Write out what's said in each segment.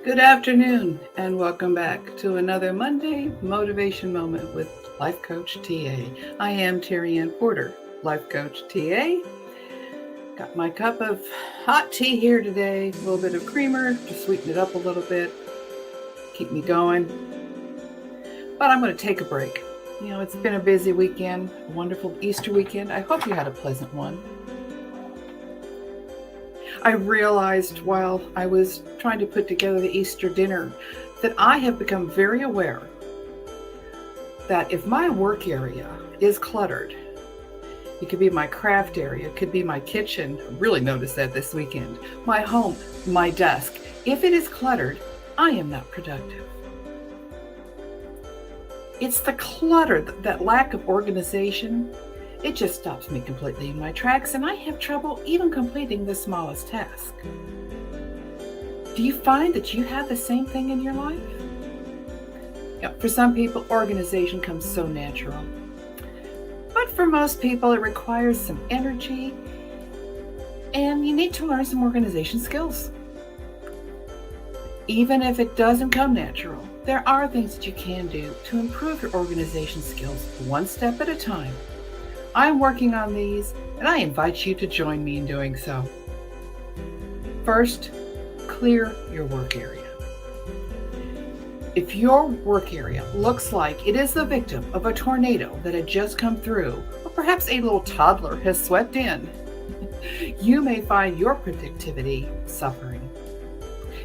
Good afternoon, and welcome back to another Monday Motivation Moment with Life Coach TA. I am Terry Ann Porter, Life Coach TA. Got my cup of hot tea here today, a little bit of creamer to sweeten it up a little bit, keep me going. But I'm going to take a break. It's been a busy weekend, a wonderful Easter weekend. I hope you had a pleasant one. I realized while I was trying to put together the Easter dinner that I have become very aware that if my work area is cluttered, it could be my craft area, it could be my kitchen. I really noticed that this weekend. My home, my desk. If it is cluttered, I am not productive. It's the clutter, that lack of organization. It just stops me completely in my tracks, and I have trouble even completing the smallest task. Do you find that you have the same thing in your life? For some people, organization comes so natural. But for most people, it requires some energy, and you need to learn some organization skills. Even if it doesn't come natural, there are things that you can do to improve your organization skills one step at a time. I'm working on these, and I invite you to join me in doing so. First, clear your work area. If your work area looks like it is the victim of a tornado that had just come through, or perhaps a little toddler has swept in, you may find your productivity suffering.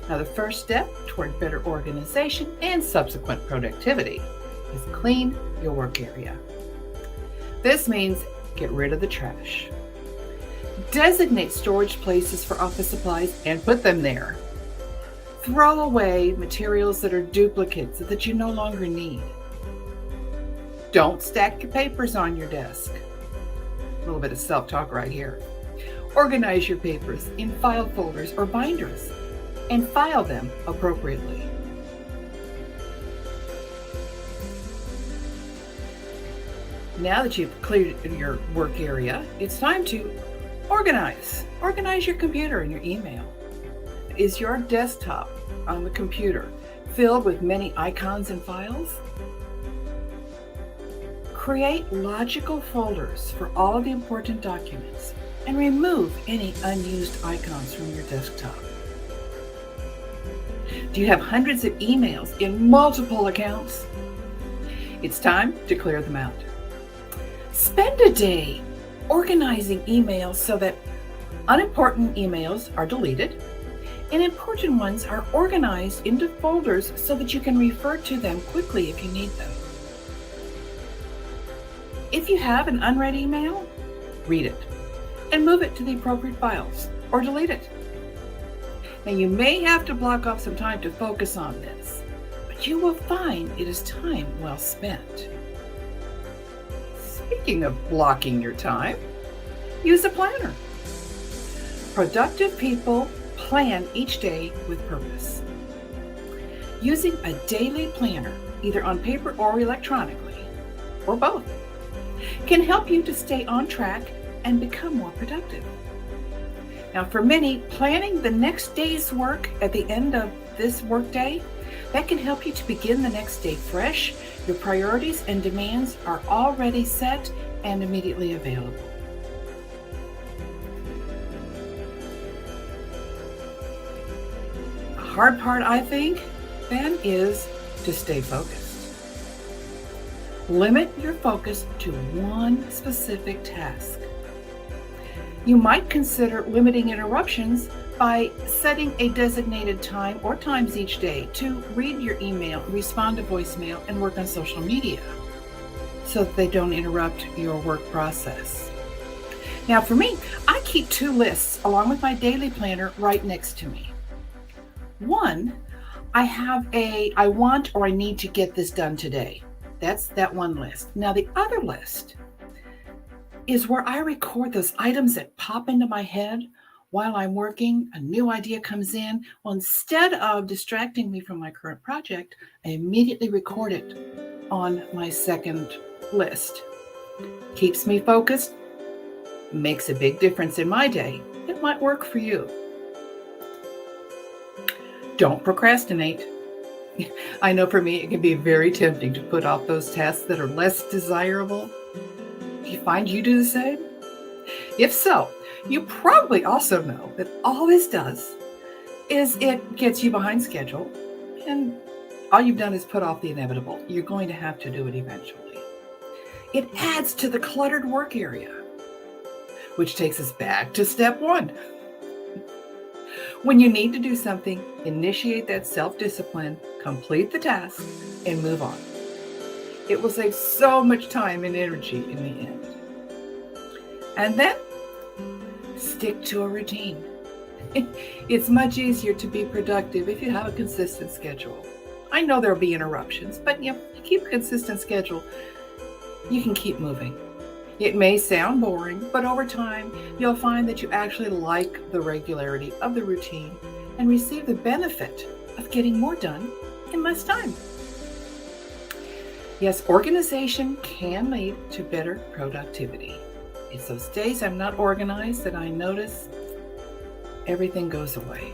Now, the first step toward better organization and subsequent productivity is clean your work area. This means get rid of the trash. Designate storage places for office supplies and put them there. Throw away materials that are duplicates that you no longer need. Don't stack your papers on your desk. A little bit of self-talk right here. Organize your papers in file folders or binders and file them appropriately. Now that you've cleared your work area, it's time to organize. Organize your computer and your email. Is your desktop on the computer filled with many icons and files? Create logical folders for all of the important documents and remove any unused icons from your desktop. Do you have hundreds of emails in multiple accounts? It's time to clear them out. Spend a day organizing emails so that unimportant emails are deleted and important ones are organized into folders so that you can refer to them quickly if you need them. If you have an unread email, read it and move it to the appropriate files or delete it. Now, you may have to block off some time to focus on this, but you will find it is time well spent. Speaking of blocking your time, use a planner. Productive people plan each day with purpose. Using a daily planner, either on paper or electronically, or both, can help you to stay on track and become more productive. Now, for many, planning the next day's work at the end of this workday, that can help you to begin the next day fresh. Your priorities and demands are already set and immediately available. The hard part, I think, then is to stay focused. Limit your focus to one specific task. You might consider limiting interruptions by setting a designated time or times each day to read your email, respond to voicemail, and work on social media so that they don't interrupt your work process. Now, for me, I keep two lists along with my daily planner right next to me. One, I have I want or I need to get this done today. That's that one list. Now, the other list is where I record those items that pop into my head while I'm working. A new idea comes in. Well, instead of distracting me from my current project, I immediately record it on my second list. Keeps me focused, makes a big difference in my day. It might work for you. Don't procrastinate. I know for me, it can be very tempting to put off those tasks that are less desirable. Do you find you do the same? If so, you probably also know that all this does is it gets you behind schedule, and all you've done is put off the inevitable. You're going to have to do it eventually. It adds to the cluttered work area, which takes us back to step one. When you need to do something, initiate that self-discipline, complete the task, and move on. It will save so much time and energy in the end. And then, stick to a routine. It's much easier to be productive if you have a consistent schedule. I know there'll be interruptions, but you keep a consistent schedule, you can keep moving. It may sound boring, but over time, you'll find that you actually like the regularity of the routine and receive the benefit of getting more done in less time. Yes, organization can lead to better productivity. It's those days I'm not organized that I notice everything goes away.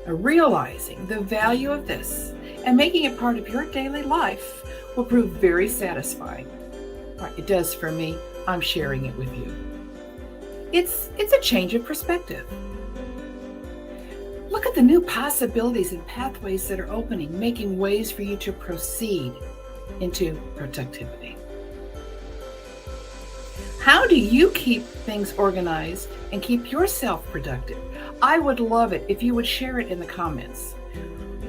Realizing the value of this and making it part of your daily life will prove very satisfying. It does for me. I'm sharing it with you. It's a change of perspective. Look at the new possibilities and pathways that are opening, making ways for you to proceed into productivity. How do you keep things organized and keep yourself productive? I would love it if you would share it in the comments.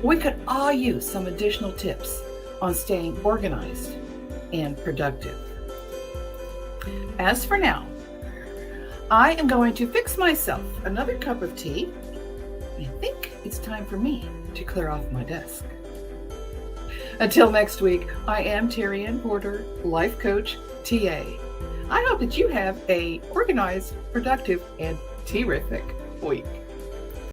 We could all use some additional tips on staying organized and productive. As for now, I am going to fix myself another cup of tea. I think it's time for me to clear off my desk. Until next week, I am Terry Ann Porter, Life Coach, TA. I hope that you have a organized, productive, and terrific week.